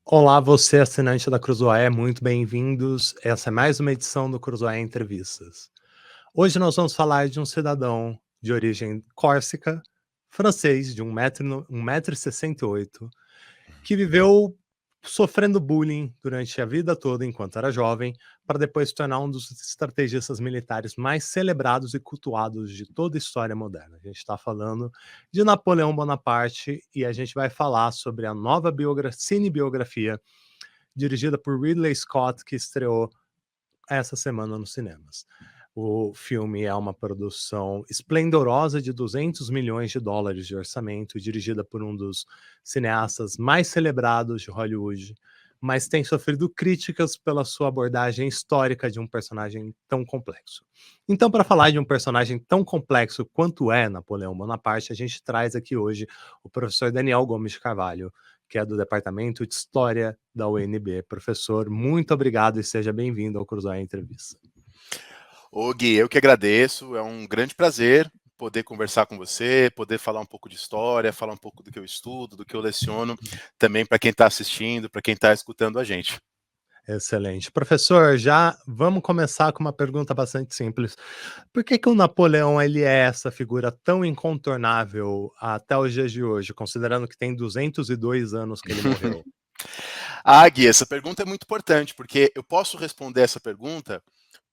Olá, você assinante da Cruzoé, muito bem-vindos. Essa é mais uma edição do Cruzoé Entrevistas. Hoje nós vamos falar de um cidadão de origem córsica, francês, de 1,68 m, que viveu sofrendo bullying durante a vida toda enquanto era jovem, para depois se tornar um dos estrategistas militares mais celebrados e cultuados de toda a história moderna. A gente está falando de Napoleão Bonaparte e a gente vai falar sobre a nova cinebiografia dirigida por Ridley Scott, que estreou essa semana nos cinemas. O filme é uma produção esplendorosa de 200 milhões de dólares de orçamento, dirigida por um dos cineastas mais celebrados de Hollywood, mas tem sofrido críticas pela sua abordagem histórica de um personagem tão complexo. Então, para falar de um personagem tão complexo quanto é Napoleão Bonaparte, a gente traz aqui hoje o professor Daniel Gomes de Carvalho, que é do Departamento de História da UNB. Professor, muito obrigado e seja bem-vindo ao Cruzoé Entrevista. Ô Gui, eu que agradeço, é um grande prazer poder conversar com você, poder falar um pouco de história, falar um pouco do que eu estudo, do que eu leciono, também para quem está assistindo, para quem está escutando a gente. Excelente. Professor, já vamos começar com uma pergunta bastante simples. Por que o Napoleão ele é essa figura tão incontornável até os dias de hoje, considerando que tem 202 anos que ele morreu? Gui, essa pergunta é muito importante, porque eu posso responder essa pergunta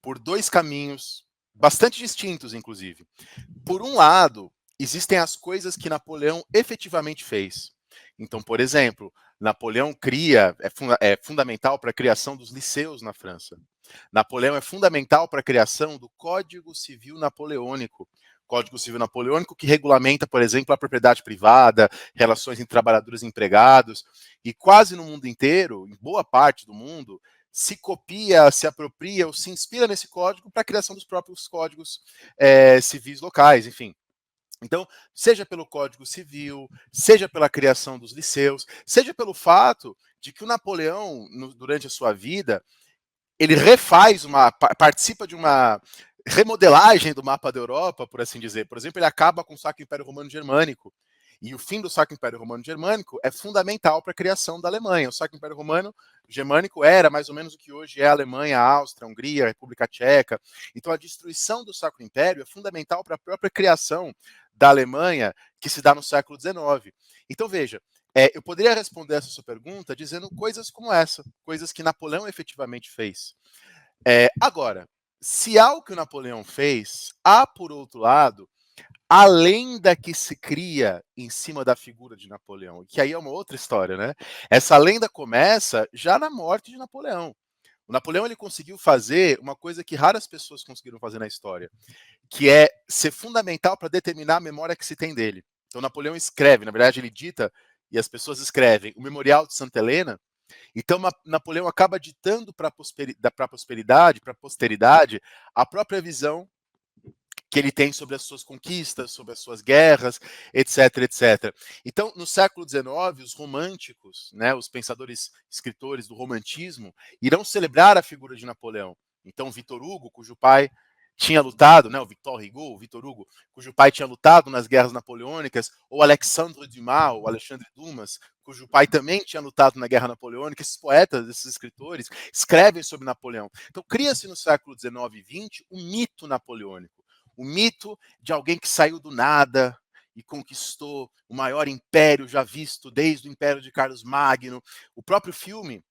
por dois caminhos bastante distintos, inclusive. Por um lado, existem as coisas que Napoleão efetivamente fez. Então, por exemplo, Napoleão é fundamental para a criação dos liceus na França. Napoleão é fundamental para a criação do Código Civil Napoleônico. Código Civil Napoleônico que regulamenta, por exemplo, a propriedade privada, relações entre trabalhadores e empregados, e quase no mundo inteiro, em boa parte do mundo, se copia, se apropria ou se inspira nesse código para a criação dos próprios códigos civis locais, enfim. Então, seja pelo Código Civil, seja pela criação dos liceus, seja pelo fato de que o Napoleão, durante a sua vida, ele participa de uma remodelagem do mapa da Europa, por assim dizer. Por exemplo, ele acaba com o Sacro Império Romano Germânico. E o fim do Sacro Império Romano Germânico é fundamental para a criação da Alemanha. O Sacro Império Romano Germânico era mais ou menos o que hoje é a Alemanha, a Áustria, a Hungria, a República Tcheca. Então, a destruição do Sacro Império é fundamental para a própria criação da Alemanha, que se dá no século XIX. Então, veja, eu poderia responder essa sua pergunta dizendo coisas como essa, coisas que Napoleão efetivamente fez. Agora, se há o que o Napoleão fez, há, por outro lado, a lenda que se cria em cima da figura de Napoleão, que aí é uma outra história, né? Essa lenda começa já na morte de Napoleão. O Napoleão ele conseguiu fazer uma coisa que raras pessoas conseguiram fazer na história, que é ser fundamental para determinar a memória que se tem dele. Então Napoleão escreve, na verdade ele dita e as pessoas escrevem o Memorial de Santa Helena. Então Napoleão acaba ditando para a posteridade, a própria visão que ele tem sobre as suas conquistas, sobre as suas guerras, etc, etc. Então, no século XIX, os românticos, né, os pensadores, escritores do romantismo, irão celebrar a figura de Napoleão. Então, Victor Hugo, cujo pai tinha lutado, né, o Victor Hugo, cujo pai tinha lutado nas guerras napoleônicas, ou Alexandre Dumas, ou Alexandre Dumas, cujo pai também tinha lutado na guerra napoleônica. Esses poetas, esses escritores, escrevem sobre Napoleão. Então, cria-se no século XIX e XX um mito napoleônico. O mito de alguém que saiu do nada e conquistou o maior império já visto desde o Império de Carlos Magno. O próprio filme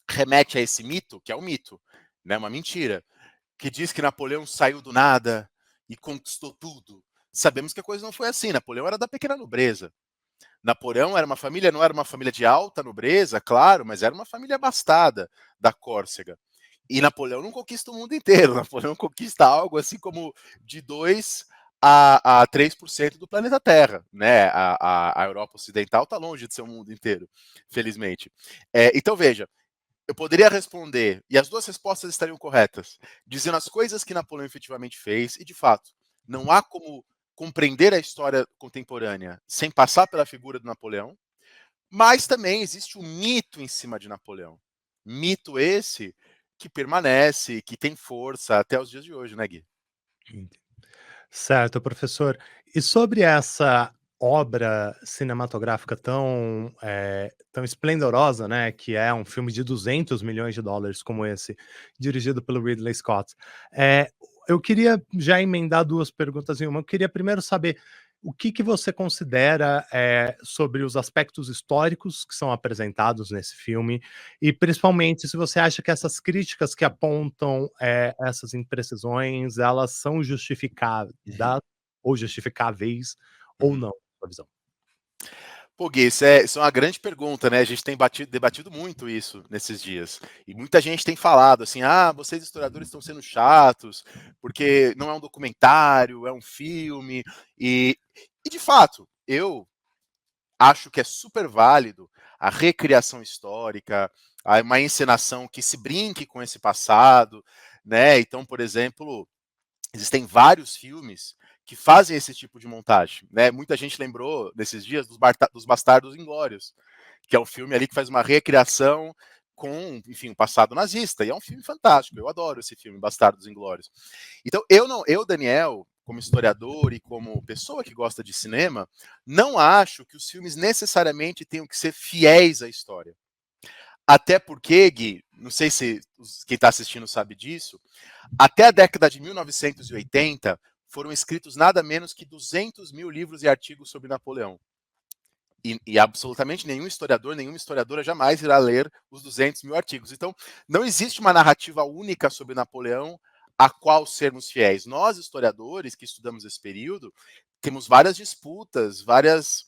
remete a esse mito, que é um mito, né, uma mentira, que diz que Napoleão saiu do nada e conquistou tudo. Sabemos que a coisa não foi assim. Napoleão era da pequena nobreza. Napoleão era uma família, não era uma família de alta nobreza, claro, mas era uma família abastada da Córcega. E Napoleão não conquista o mundo inteiro. Napoleão conquista algo assim como de 2 a 3% do planeta Terra, né? A Europa Ocidental está longe de ser o mundo inteiro, felizmente. Então veja, eu poderia responder, e as duas respostas estariam corretas, dizendo as coisas que Napoleão efetivamente fez, e de fato, não há como compreender a história contemporânea sem passar pela figura do Napoleão, mas também existe um mito em cima de Napoleão. Mito esse que permanece, que tem força até os dias de hoje, né, Gui? Certo, professor. E sobre essa obra cinematográfica tão esplendorosa, né, que é um filme de US$ 200 milhões como esse, dirigido pelo Ridley Scott. Eu queria já emendar 2 perguntas em uma. Eu queria primeiro saber o que você considera, sobre os aspectos históricos que são apresentados nesse filme, e principalmente se você acha que essas críticas que apontam, essas imprecisões, elas são justificadas Uhum, ou justificáveis ou uhum. não, na sua visão. Pô, Gui, isso é uma grande pergunta, né? A gente tem debatido muito isso nesses dias. E muita gente tem falado assim: ah, vocês historiadores estão sendo chatos, porque não é um documentário, é um filme. E de fato, eu acho que é super válido a recriação histórica, uma encenação que se brinque com esse passado, né? Então, por exemplo, existem vários filmes que fazem esse tipo de montagem, né? Muita gente lembrou nesses dias dos Bastardos Inglórios, que é um filme ali que faz uma recriação com, enfim, o passado nazista, e é um filme fantástico. Eu adoro esse filme, Bastardos Inglórios. Então, Daniel, como historiador e como pessoa que gosta de cinema, não acho que os filmes necessariamente tenham que ser fiéis à história. Até porque, Gui, não sei se quem está assistindo sabe disso, até a década de 1980 foram escritos nada menos que 200 mil livros e artigos sobre Napoleão. E absolutamente nenhum historiador, nenhuma historiadora jamais irá ler os 200 mil artigos. Então, não existe uma narrativa única sobre Napoleão a qual sermos fiéis. Nós, historiadores que estudamos esse período, temos várias disputas, vários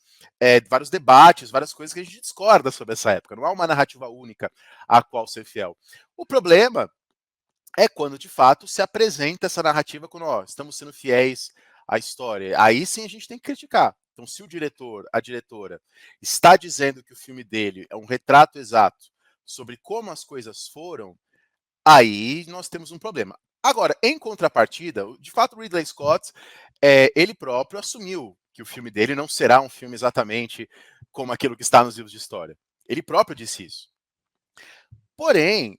debates, várias coisas que a gente discorda sobre essa época. Não há uma narrativa única a qual ser fiel. O problema é quando, de fato, se apresenta essa narrativa quando estamos sendo fiéis à história. Aí sim a gente tem que criticar. Então, se o diretor, a diretora, está dizendo que o filme dele é um retrato exato sobre como as coisas foram, aí nós temos um problema. Agora, em contrapartida, de fato, o Ridley Scott, ele próprio assumiu que o filme dele não será um filme exatamente como aquilo que está nos livros de história. Ele próprio disse isso. Porém,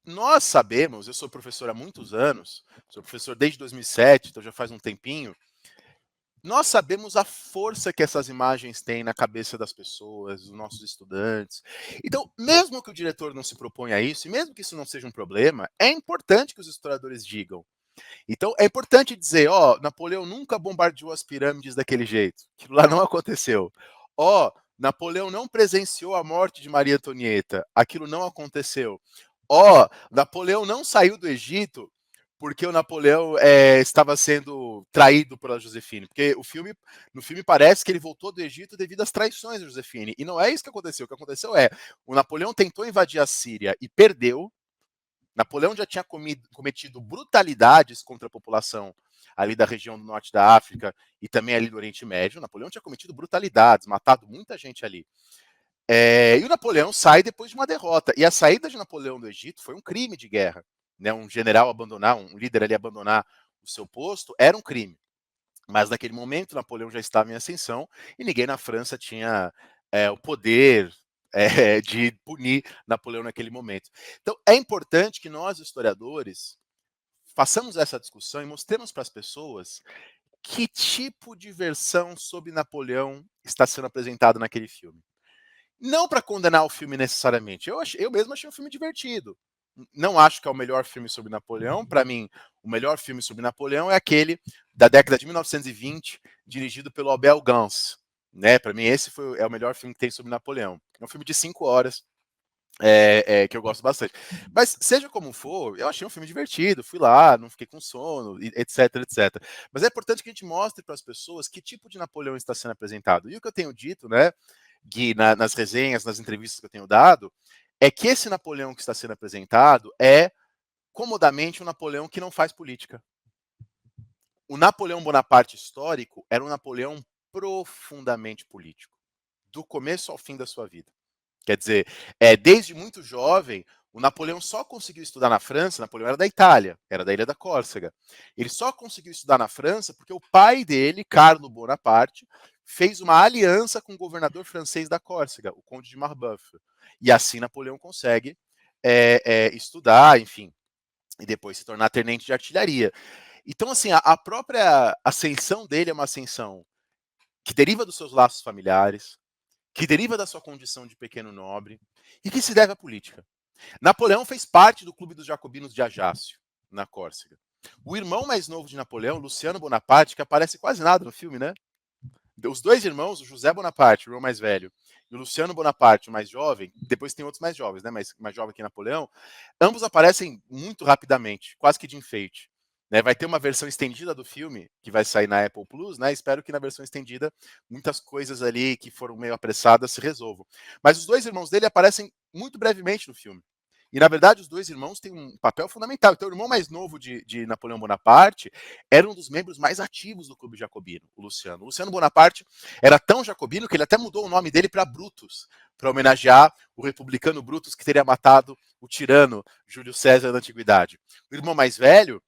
nós sabemos, eu sou professor há muitos anos, sou professor desde 2007, então já faz um tempinho. Nós sabemos a força que essas imagens têm na cabeça das pessoas, dos nossos estudantes. Então, mesmo que o diretor não se proponha a isso, e mesmo que isso não seja um problema, é importante que os historiadores digam. Então, é importante dizer, Napoleão nunca bombardeou as pirâmides daquele jeito. Aquilo lá não aconteceu. Napoleão não presenciou a morte de Maria Antonieta. Aquilo não aconteceu. Napoleão não saiu do Egito porque o Napoleão estava sendo traído pela Josefine. Porque no filme parece que ele voltou do Egito devido às traições da Josefine. E não é isso que aconteceu. O que aconteceu o Napoleão tentou invadir a Síria e perdeu. Napoleão já tinha cometido brutalidades contra a população ali da região do norte da África e também ali do Oriente Médio. Napoleão tinha cometido brutalidades, matado muita gente ali. E o Napoleão sai depois de uma derrota. E a saída de Napoleão do Egito foi um crime de guerra. Né? Um general abandonar, um líder ali abandonar o seu posto, era um crime. Mas naquele momento, Napoleão já estava em ascensão e ninguém na França tinha o poder de punir Napoleão naquele momento. Então, é importante que nós, historiadores, façamos essa discussão e mostremos para as pessoas que tipo de versão sobre Napoleão está sendo apresentado naquele filme. Não para condenar o filme necessariamente. Eu mesmo achei um filme divertido. Não acho que é o melhor filme sobre Napoleão. Para mim, o melhor filme sobre Napoleão é aquele da década de 1920, dirigido pelo Abel Gance. Né? Para mim, esse é o melhor filme que tem sobre Napoleão. É um filme de 5 horas, que eu gosto bastante. Mas, seja como for, eu achei um filme divertido, fui lá, não fiquei com sono, etc, etc. Mas é importante que a gente mostre para as pessoas que tipo de Napoleão está sendo apresentado. E o que eu tenho dito, né, Gui, nas resenhas, nas entrevistas que eu tenho dado, é que esse Napoleão que está sendo apresentado é comodamente um Napoleão que não faz política. O Napoleão Bonaparte histórico era um Napoleão profundamente político, do começo ao fim da sua vida. Quer dizer, desde muito jovem, o Napoleão só conseguiu estudar na França. Napoleão era da Itália, era da Ilha da Córsega. Ele só conseguiu estudar na França porque o pai dele, Carlo Bonaparte, fez uma aliança com o governador francês da Córsega, o Conde de Marbeuf. E assim Napoleão consegue estudar, enfim, e depois se tornar tenente de artilharia. Então, assim, a própria ascensão dele é uma ascensão que deriva dos seus laços familiares, que deriva da sua condição de pequeno nobre e que se deve à política. Napoleão fez parte do Clube dos Jacobinos de Ajaccio, na Córcega. O irmão mais novo de Napoleão, Luciano Bonaparte, que aparece quase nada no filme, né? Os dois irmãos, o José Bonaparte, o irmão mais velho, e o Luciano Bonaparte, o mais jovem, depois tem outros mais jovens, né? Mais jovem que Napoleão, ambos aparecem muito rapidamente, quase que de enfeite. Né? Vai ter uma versão estendida do filme, que vai sair na Apple Plus, né? Espero que na versão estendida muitas coisas ali que foram meio apressadas se resolvam. Mas os dois irmãos dele aparecem muito brevemente no filme. E, na verdade, os dois irmãos têm um papel fundamental. Então, o irmão mais novo de Napoleão Bonaparte era um dos membros mais ativos do Clube Jacobino, o Luciano. O Luciano Bonaparte era tão jacobino que ele até mudou o nome dele para Brutus, para homenagear o republicano Brutus que teria matado o tirano Júlio César na Antiguidade. O irmão mais velho,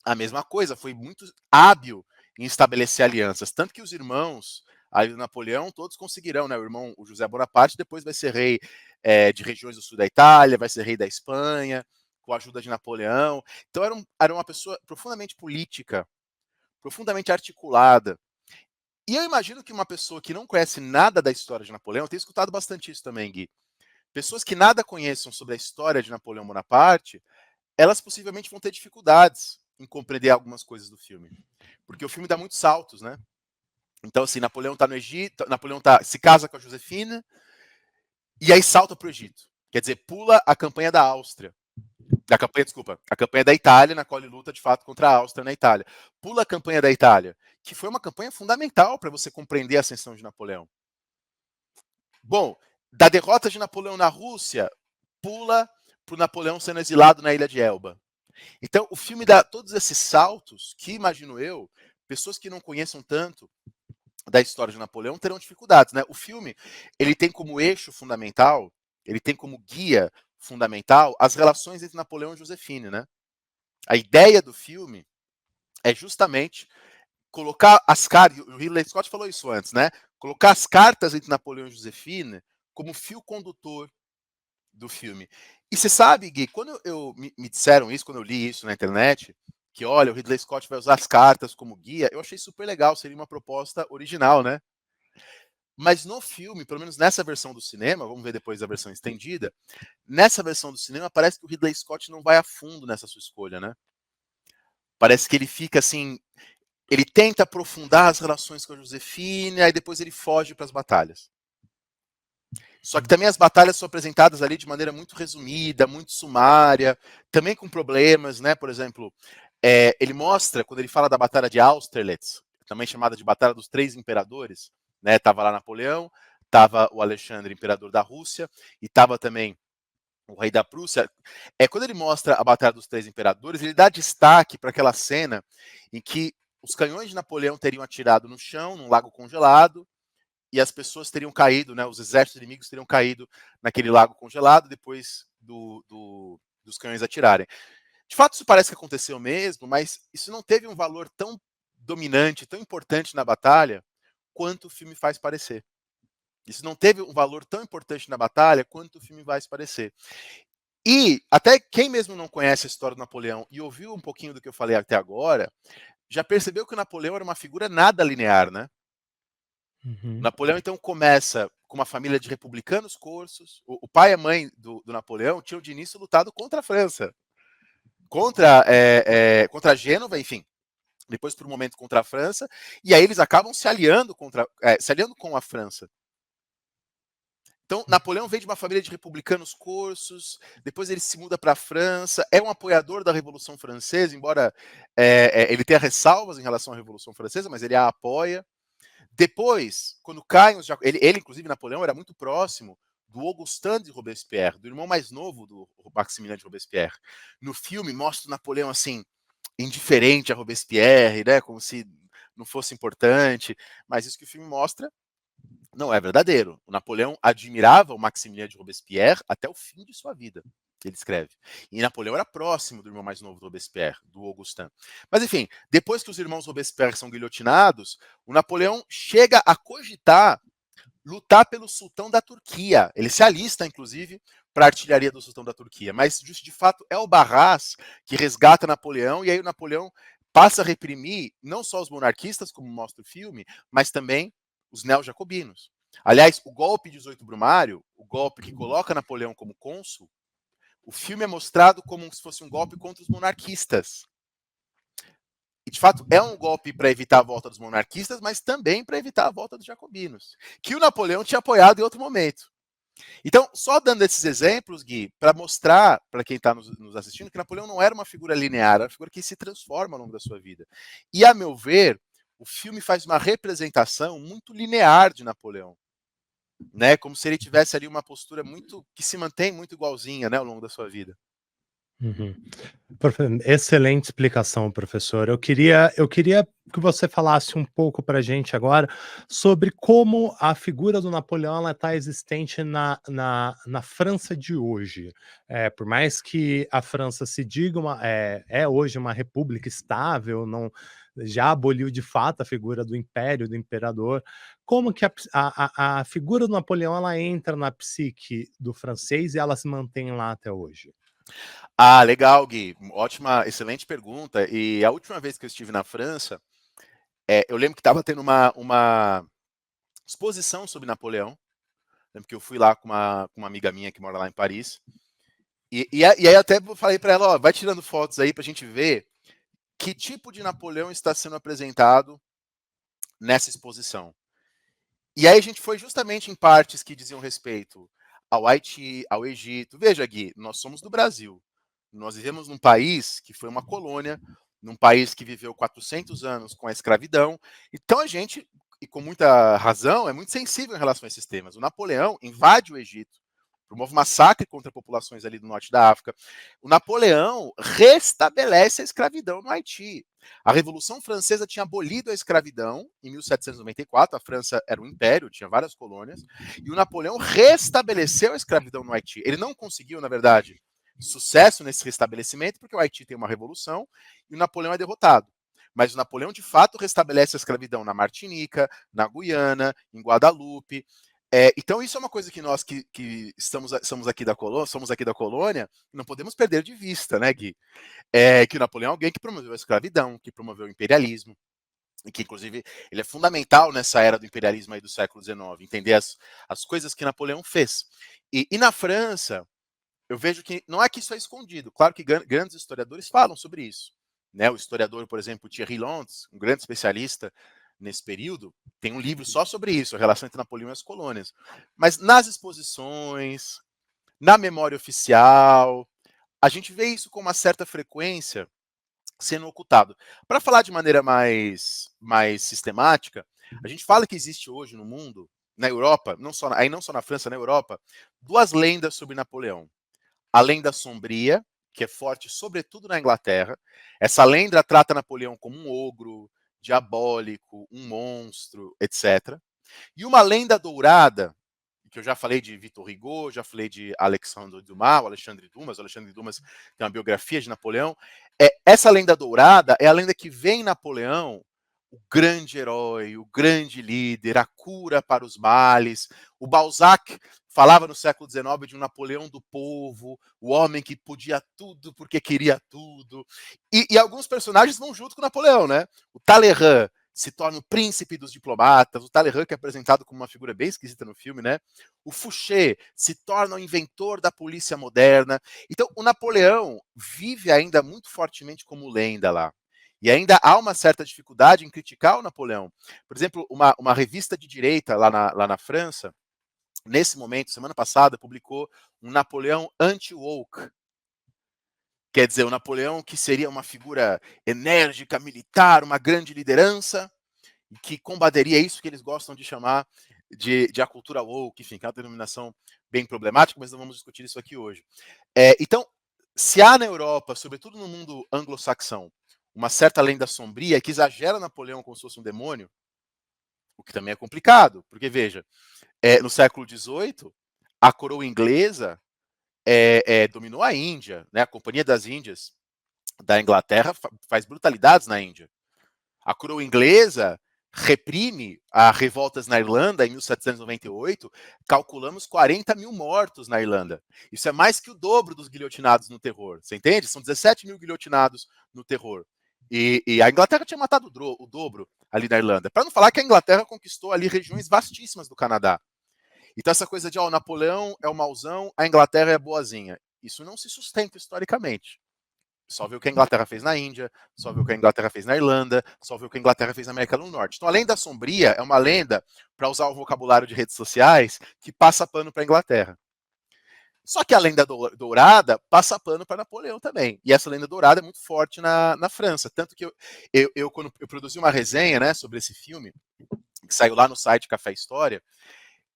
a mesma coisa, foi muito hábil em estabelecer alianças. Tanto que os irmãos aí do Napoleão, todos conseguirão, né? O irmão, o José Bonaparte, depois vai ser rei de regiões do sul da Itália, vai ser rei da Espanha, com a ajuda de Napoleão. Então era uma pessoa profundamente política, profundamente articulada. E eu imagino que uma pessoa que não conhece nada da história de Napoleão, eu tenho escutado bastante isso também, Gui. Pessoas que nada conheçam sobre a história de Napoleão Bonaparte, elas possivelmente vão ter dificuldades em compreender algumas coisas do filme. Porque o filme dá muitos saltos, né? Então, assim, Napoleão está no Egito, Napoleão se casa com a Josefina e aí salta para o Egito. Quer dizer, pula a campanha da Áustria. A campanha da Itália, na qual ele luta de fato contra a Áustria na Itália. Pula a campanha da Itália, que foi uma campanha fundamental para você compreender a ascensão de Napoleão. Bom, da derrota de Napoleão na Rússia, pula para o Napoleão sendo exilado na ilha de Elba. Então, o filme dá todos esses saltos que, imagino eu, pessoas que não conheçam tanto da história de Napoleão terão dificuldades, né? O filme, ele tem como eixo fundamental, ele tem como guia fundamental as relações entre Napoleão e Josefine, né? A ideia do filme é justamente colocar as cartas, o Ridley Scott falou isso antes, né? Colocar as cartas entre Napoleão e Josefine como fio condutor do filme. E você sabe, Gui, quando me disseram isso, quando eu li isso na internet, que olha, o Ridley Scott vai usar as cartas como guia, eu achei super legal, seria uma proposta original, né? Mas no filme, pelo menos nessa versão do cinema, vamos ver depois a versão estendida, nessa versão do cinema parece que o Ridley Scott não vai a fundo nessa sua escolha, né? Parece que ele fica assim, ele tenta aprofundar as relações com a Josefina, aí depois ele foge para as batalhas. Só que também as batalhas são apresentadas ali de maneira muito resumida, muito sumária, também com problemas, né? Por exemplo, ele mostra, quando ele fala da Batalha de Austerlitz, também chamada de Batalha dos Três Imperadores, né? Tava lá Napoleão, tava o Alexandre, imperador da Rússia, e tava também o rei da Prússia. Quando ele mostra a Batalha dos Três Imperadores, ele dá destaque para aquela cena em que os canhões de Napoleão teriam atirado no chão, num lago congelado, e as pessoas teriam caído, né, os exércitos inimigos teriam caído naquele lago congelado depois dos canhões atirarem. De fato, isso parece que aconteceu mesmo, mas isso não teve um valor tão dominante, tão importante na batalha, quanto o filme faz parecer. Isso não teve um valor tão importante na batalha, quanto o filme faz parecer. E até quem mesmo não conhece a história do Napoleão e ouviu um pouquinho do que eu falei até agora, já percebeu que o Napoleão era uma figura nada linear, né? Uhum. Napoleão, então, começa com uma família de republicanos corsos. O pai e a mãe do Napoleão tinham, de início, lutado contra a França. Contra a Gênova, enfim. Depois, por um momento, contra a França. E aí eles acabam se aliando com a França. Então, Napoleão vem de uma família de republicanos corsos, depois ele se muda para a França, é um apoiador da Revolução Francesa, embora ele tenha ressalvas em relação à Revolução Francesa, mas ele a apoia. Depois, quando caem os ele, inclusive, Napoleão, era muito próximo do Augustin de Robespierre, do irmão mais novo do Maximilien de Robespierre. No filme, mostra o Napoleão, assim, indiferente a Robespierre, né, como se não fosse importante, mas isso que o filme mostra não é verdadeiro. O Napoleão admirava o Maximilien de Robespierre até o fim de sua vida, ele escreve. E Napoleão era próximo do irmão mais novo do Robespierre, do Augustin. Mas, enfim, depois que os irmãos Robespierre são guilhotinados, o Napoleão chega a cogitar lutar pelo sultão da Turquia. Ele se alista, inclusive, para a artilharia do sultão da Turquia. Mas, de fato, é o Barras que resgata Napoleão, e aí o Napoleão passa a reprimir não só os monarquistas, como mostra o filme, mas também os neo-jacobinos. Aliás, o golpe 18 Brumário, o golpe que coloca Napoleão como cônsul, o filme é mostrado como se fosse um golpe contra os monarquistas. E, de fato, é um golpe para evitar a volta dos monarquistas, mas também para evitar a volta dos jacobinos, que o Napoleão tinha apoiado em outro momento. Então, só dando esses exemplos, Gui, para mostrar para quem está nos assistindo que Napoleão não era uma figura linear, era uma figura que se transforma ao longo da sua vida. E, a meu ver, o filme faz uma representação muito linear de Napoleão, né? Como se ele tivesse ali uma postura muito que se mantém muito igualzinha, né, ao longo da sua vida. Uhum. Excelente explicação, professor. Eu queria que você falasse um pouco para a gente agora sobre como a figura do Napoleão está existente na França de hoje. Por mais que a França se diga é hoje uma república estável, não já aboliu de fato a figura do império, do imperador. Como que a figura do Napoleão ela entra na psique do francês e ela se mantém lá até hoje? Ah, legal, Gui. Ótima, excelente pergunta. E a última vez que eu estive na França, eu lembro que estava tendo uma exposição sobre Napoleão. Lembro que eu fui lá com uma amiga minha que mora lá em Paris. E aí até falei para ela, ó, vai tirando fotos aí para a gente ver que tipo de Napoleão está sendo apresentado nessa exposição. E aí a gente foi justamente em partes que diziam respeito ao Haiti, ao Egito. Veja, Gui, nós somos do Brasil. Nós vivemos num país que foi uma colônia, num país que viveu 400 anos com a escravidão. Então a gente, e com muita razão, é muito sensível em relação a esses temas. O Napoleão invade o Egito, promove massacre contra populações ali do norte da África. O Napoleão restabelece a escravidão no Haiti. A Revolução Francesa tinha abolido a escravidão em 1794. A França era um império, tinha várias colônias. E o Napoleão restabeleceu a escravidão no Haiti. Ele não conseguiu, na verdade, sucesso nesse restabelecimento, porque o Haiti tem uma revolução e o Napoleão é derrotado. Mas o Napoleão, de fato, restabelece a escravidão na Martinica, na Guiana, em Guadalupe. Então, isso é uma coisa que nós que somos aqui da colônia, não podemos perder de vista, né, Gui? Que o Napoleão é alguém que promoveu a escravidão, que promoveu o imperialismo, e que, inclusive, ele é fundamental nessa era do imperialismo aí do século XIX, entender as coisas que Napoleão fez. E na França, eu vejo que não é que isso é escondido. Claro que grandes historiadores falam sobre isso. Né? O historiador, por exemplo, Thierry Landes, um grande especialista nesse período, tem um livro só sobre isso, a relação entre Napoleão e as colônias. Mas nas exposições, na memória oficial, a gente vê isso com uma certa frequência sendo ocultado. Para falar de maneira mais sistemática, a gente fala que existe hoje no mundo, na Europa, não só na França, na Europa, duas lendas sobre Napoleão. A lenda sombria, que é forte sobretudo na Inglaterra. Essa lenda trata Napoleão como um ogro, diabólico, um monstro, etc. E uma lenda dourada, que eu já falei de Victor Hugo, já falei de Alexandre Dumas, o Alexandre Dumas tem uma biografia de Napoleão. Essa lenda dourada é a lenda que vê em Napoleão o grande herói, o grande líder, a cura para os males. O Balzac falava no século XIX de um Napoleão do povo, o homem que podia tudo porque queria tudo. E alguns personagens vão junto com o Napoleão, né? O Talleyrand se torna o príncipe dos diplomatas, o Talleyrand, que é apresentado como uma figura bem esquisita no filme, né? O Fouché se torna o inventor da polícia moderna. Então, o Napoleão vive ainda muito fortemente como lenda lá. E ainda há uma certa dificuldade em criticar o Napoleão. Por exemplo, uma revista de direita lá na França, nesse momento, semana passada, publicou um Napoleão anti-woke. Quer dizer, o Napoleão que seria uma figura enérgica, militar, uma grande liderança, que combateria isso que eles gostam de chamar de a cultura woke, enfim, que é uma denominação bem problemática, mas não vamos discutir isso aqui hoje. Então, se há na Europa, sobretudo no mundo anglo-saxão, uma certa lenda sombria que exagera Napoleão como se fosse um demônio, o que também é complicado, porque veja, no século XVIII, a coroa inglesa dominou a Índia, né? A Companhia das Índias da Inglaterra faz brutalidades na Índia. A coroa inglesa reprime as revoltas na Irlanda em 1798, calculamos 40 mil mortos na Irlanda. Isso é mais que o dobro dos guilhotinados no terror, você entende? São 17 mil guilhotinados no terror. E a Inglaterra tinha matado o dobro ali na Irlanda. Para não falar que a Inglaterra conquistou ali regiões vastíssimas do Canadá. Então essa coisa de o Napoleão é o mauzão, a Inglaterra é a boazinha. Isso não se sustenta historicamente. Só vê o que a Inglaterra fez na Índia, só vê o que a Inglaterra fez na Irlanda, só vê o que a Inglaterra fez na América do Norte. Então a lenda sombria é uma lenda, para usar o vocabulário de redes sociais, que passa pano para a Inglaterra. Só que a lenda dourada passa pano para Napoleão também. E essa lenda dourada é muito forte na França. Tanto que quando eu produzi uma resenha, né, sobre esse filme, que saiu lá no site Café História,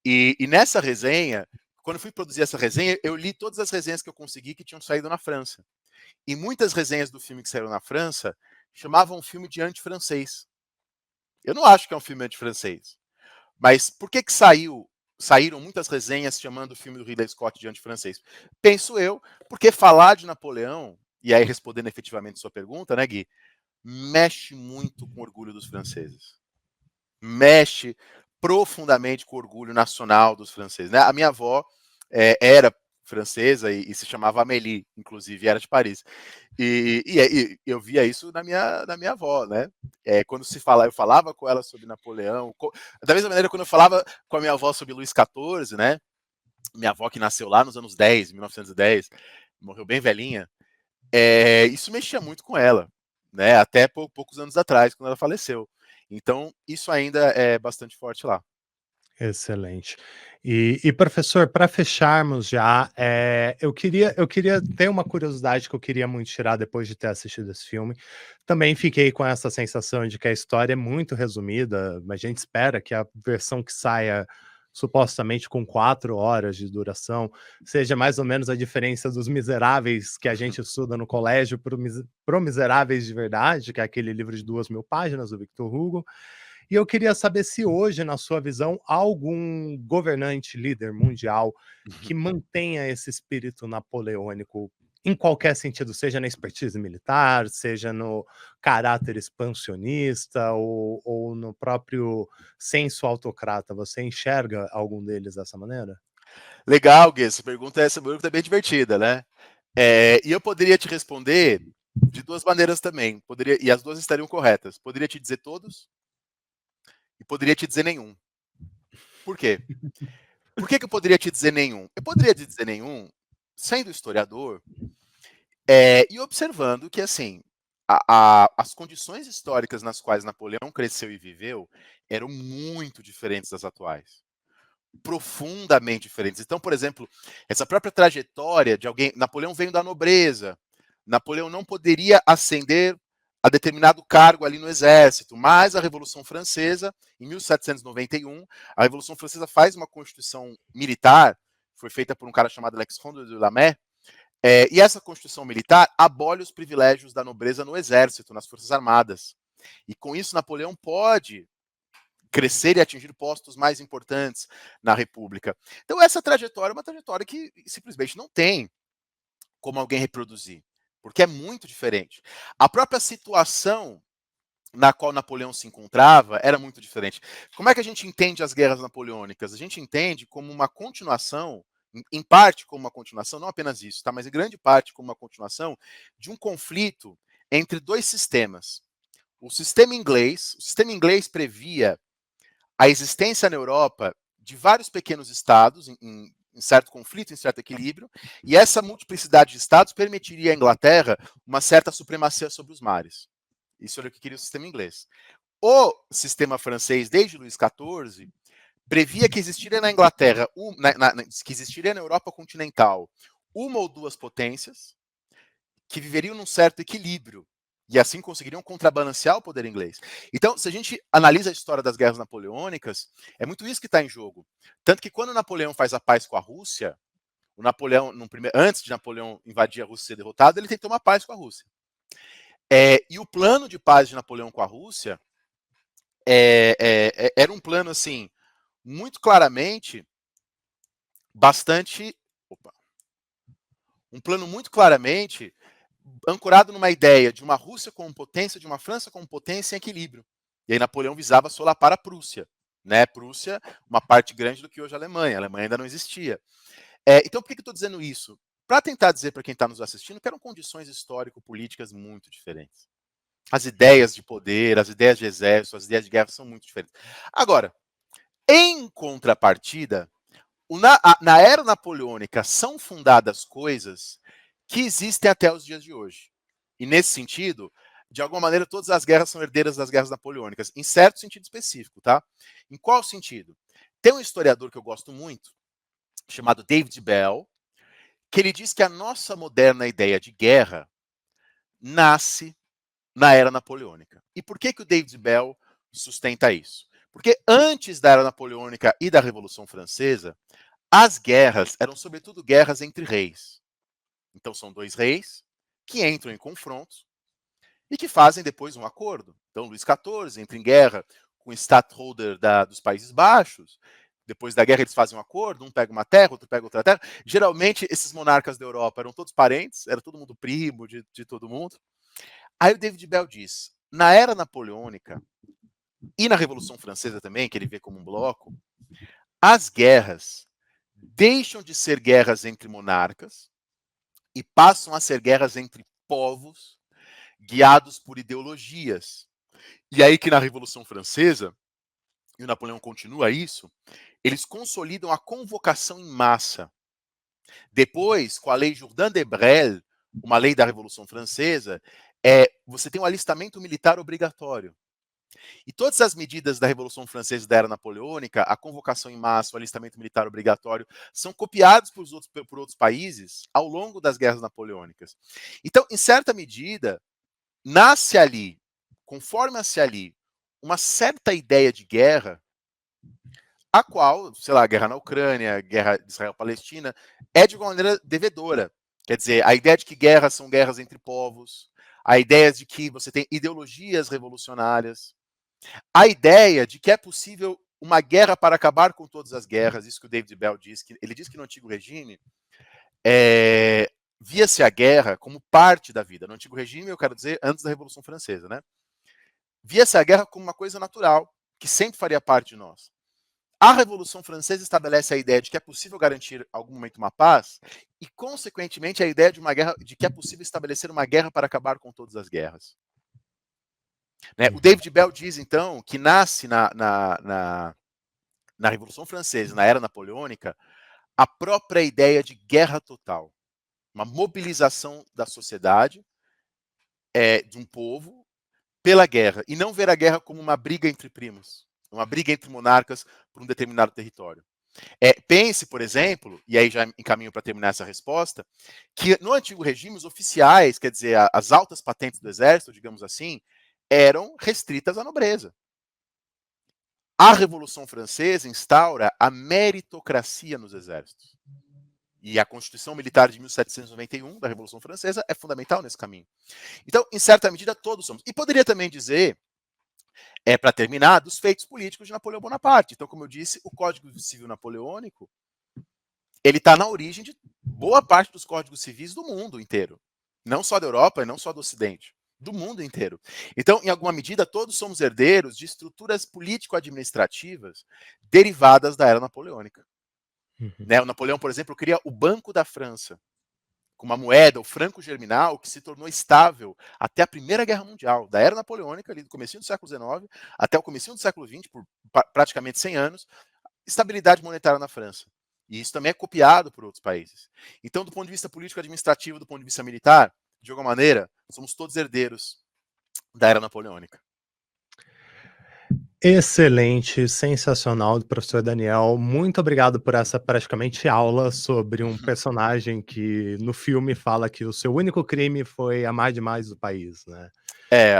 e nessa resenha, quando eu fui produzir essa resenha, eu li todas as resenhas que eu consegui que tinham saído na França. E muitas resenhas do filme que saíram na França chamavam o filme de anti-francês. Eu não acho que é um filme anti-francês. Mas por que saíram muitas resenhas chamando o filme do Ridley Scott de anti-francês? Penso eu, porque falar de Napoleão, e aí respondendo efetivamente sua pergunta, né, Gui, mexe muito com o orgulho dos franceses. Mexe profundamente com o orgulho nacional dos franceses. Né? A minha avó era francesa e se chamava Amélie, inclusive, era de Paris. E eu via isso na minha avó, né? Quando eu falava com ela sobre Napoleão, da mesma maneira quando eu falava com a minha avó sobre Luís XIV, né? Minha avó que nasceu lá nos anos 10, 1910, morreu bem velhinha, isso mexia muito com ela, né? Até poucos anos atrás, quando ela faleceu. Então, isso ainda é bastante forte lá. Excelente. E professor, para fecharmos já, eu queria ter uma curiosidade que eu queria muito tirar depois de ter assistido esse filme. Também fiquei com essa sensação de que a história é muito resumida, mas a gente espera que a versão que saia supostamente com 4 horas de duração, seja mais ou menos a diferença dos Miseráveis que a gente estuda no colégio para o Miseráveis de Verdade, que é aquele livro de 2.000 páginas do Victor Hugo. E eu queria saber se hoje, na sua visão, há algum governante, líder mundial que mantenha esse espírito napoleônico em qualquer sentido, seja na expertise militar, seja no caráter expansionista ou no próprio senso autocrata. Você enxerga algum deles dessa maneira? Legal, Gui, essa pergunta é bem divertida, né? E eu poderia te responder de duas maneiras também. E as duas estariam corretas. Poderia te dizer todos e poderia te dizer nenhum. Por quê? Por que eu poderia te dizer nenhum? Eu poderia te dizer nenhum, sendo historiador, e observando que, assim, as condições históricas nas quais Napoleão cresceu e viveu eram muito diferentes das atuais. Profundamente diferentes. Então, por exemplo, essa própria trajetória de alguém. Napoleão veio da nobreza. Napoleão não poderia ascender a determinado cargo ali no exército, mas a Revolução Francesa, em 1791, a Revolução Francesa faz uma constituição militar, foi feita por um cara chamado Alexandre de Lameth, e essa constituição militar abole os privilégios da nobreza no exército, nas forças armadas. E com isso, Napoleão pode crescer e atingir postos mais importantes na República. Então, essa trajetória é uma trajetória que simplesmente não tem como alguém reproduzir, porque é muito diferente. A própria situação na qual Napoleão se encontrava era muito diferente. Como é que a gente entende as guerras napoleônicas? A gente entende como uma continuação, em parte como uma continuação, não apenas isso, tá? Mas em grande parte como uma continuação de um conflito entre dois sistemas. O sistema inglês previa a existência na Europa de vários pequenos estados em certo conflito, em certo equilíbrio, e essa multiplicidade de estados permitiria à Inglaterra uma certa supremacia sobre os mares. Isso era o que queria o sistema inglês. O sistema francês, desde Luís XIV, previa que existiria na Inglaterra, que existiria na Europa continental, uma ou duas potências que viveriam num certo equilíbrio e assim conseguiriam contrabalancear o poder inglês. Então, se a gente analisa a história das guerras napoleônicas, é muito isso que está em jogo. Tanto que quando Napoleão faz a paz com a Rússia, o Napoleão, antes de Napoleão invadir a Rússia e ser derrotado, ele tentou uma paz com a Rússia. E o plano de paz de Napoleão com a Rússia era um plano assim muito claramente bastante, um plano muito claramente ancorado numa ideia de uma Rússia como potência, de uma França como potência em equilíbrio. E aí Napoleão visava solapar a Prússia. Né? Prússia, uma parte grande do que hoje é a Alemanha. A Alemanha ainda não existia. Então, por que eu estou dizendo isso? Para tentar dizer para quem está nos assistindo que eram condições histórico-políticas muito diferentes. As ideias de poder, as ideias de exército, as ideias de guerra são muito diferentes. Agora, em contrapartida, na era napoleônica são fundadas coisas que existem até os dias de hoje. E nesse sentido, de alguma maneira, todas as guerras são herdeiras das guerras napoleônicas, em certo sentido específico, tá? Em qual sentido? Tem um historiador que eu gosto muito, chamado David Bell, que ele diz que a nossa moderna ideia de guerra nasce na era napoleônica. E por que o David Bell sustenta isso? Porque antes da era napoleônica e da Revolução Francesa, as guerras eram sobretudo guerras entre reis. Então são dois reis que entram em confrontos e que fazem depois um acordo. Então Luís XIV entra em guerra com o Stadtholder dos Países Baixos. Depois da guerra eles fazem um acordo, um pega uma terra, outro pega outra terra. Geralmente esses monarcas da Europa eram todos parentes, era todo mundo primo de todo mundo. Aí o David Bell diz, na era napoleônica e na Revolução Francesa também, que ele vê como um bloco, as guerras deixam de ser guerras entre monarcas e passam a ser guerras entre povos guiados por ideologias. E aí que na Revolução Francesa, e o Napoleão continua isso, eles consolidam a convocação em massa. Depois, com a lei Jourdain de Brel, uma lei da Revolução Francesa, você tem um alistamento militar obrigatório. E todas as medidas da Revolução Francesa e da Era Napoleônica, a convocação em massa, o alistamento militar obrigatório, são copiados por outros países ao longo das guerras napoleônicas. Então, em certa medida, nasce ali, conforma-se ali, uma certa ideia de guerra, a qual, sei lá, a guerra na Ucrânia, a guerra de Israel-Palestina, é de alguma maneira devedora. Quer dizer, a ideia de que guerras são guerras entre povos, a ideia de que você tem ideologias revolucionárias, a ideia de que é possível uma guerra para acabar com todas as guerras, isso que o David Bell diz, que ele diz que no antigo regime via-se a guerra como parte da vida. No antigo regime, eu quero dizer, antes da Revolução Francesa, né? Via-se a guerra como uma coisa natural, que sempre faria parte de nós. A Revolução Francesa estabelece a ideia de que é possível garantir algum momento uma paz e, consequentemente, a ideia de uma guerra, de que é possível estabelecer uma guerra para acabar com todas as guerras. Né? O David Bell diz, então, que nasce na Revolução Francesa, na era napoleônica, a própria ideia de guerra total. Uma mobilização da sociedade, de um povo, pela guerra. E não ver a guerra como uma briga entre primos, uma briga entre monarcas por um determinado território. Pense, por exemplo, e aí já encaminho para terminar essa resposta, que no antigo regime os oficiais, quer dizer, as altas patentes do exército, digamos assim, eram restritas à nobreza. A Revolução Francesa instaura a meritocracia nos exércitos. E a Constituição Militar de 1791, da Revolução Francesa, é fundamental nesse caminho. Então, em certa medida, todos somos. E poderia também dizer, para terminar, dos feitos políticos de Napoleão Bonaparte. Então, como eu disse, o Código Civil Napoleônico, ele está na origem de boa parte dos códigos civis do mundo inteiro. Não só da Europa e não só do Ocidente. Do mundo inteiro. Então, em alguma medida, todos somos herdeiros de estruturas político-administrativas derivadas da era napoleônica. Né? O Napoleão, por exemplo, cria o Banco da França, com uma moeda, o franco germinal, que se tornou estável até a Primeira Guerra Mundial, da era napoleônica, ali do comecinho do século XIX até o comecinho do século XX, por praticamente 100 anos, estabilidade monetária na França. E isso também é copiado por outros países. Então, do ponto de vista político-administrativo, do ponto de vista militar, de alguma maneira, somos todos herdeiros da era napoleônica. Excelente, sensacional do professor Daniel. Muito obrigado por essa praticamente aula sobre um personagem que no filme fala que o seu único crime foi amar demais o país, né?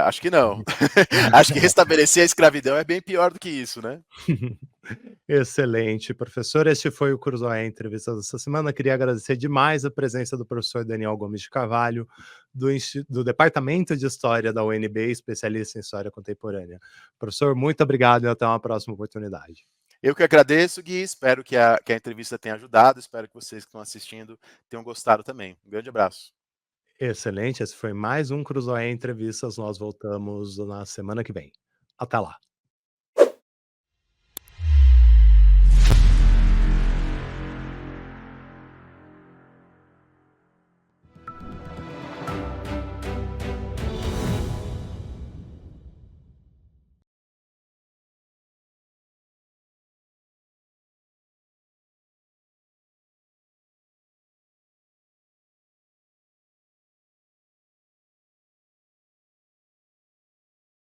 Acho que não. Acho que restabelecer a escravidão é bem pior do que isso, né? Excelente, professor. Este foi o Cruzoé Entrevista dessa semana. Queria agradecer demais a presença do professor Daniel Gomes de Carvalho, do Departamento de História da UNB, especialista em História Contemporânea. Professor, muito obrigado e até uma próxima oportunidade. Eu que agradeço, Gui. Espero que a entrevista tenha ajudado. Espero que vocês que estão assistindo tenham gostado também. Um grande abraço. Excelente, esse foi mais um Cruzoé Entrevistas. Nós voltamos na semana que vem. Até lá.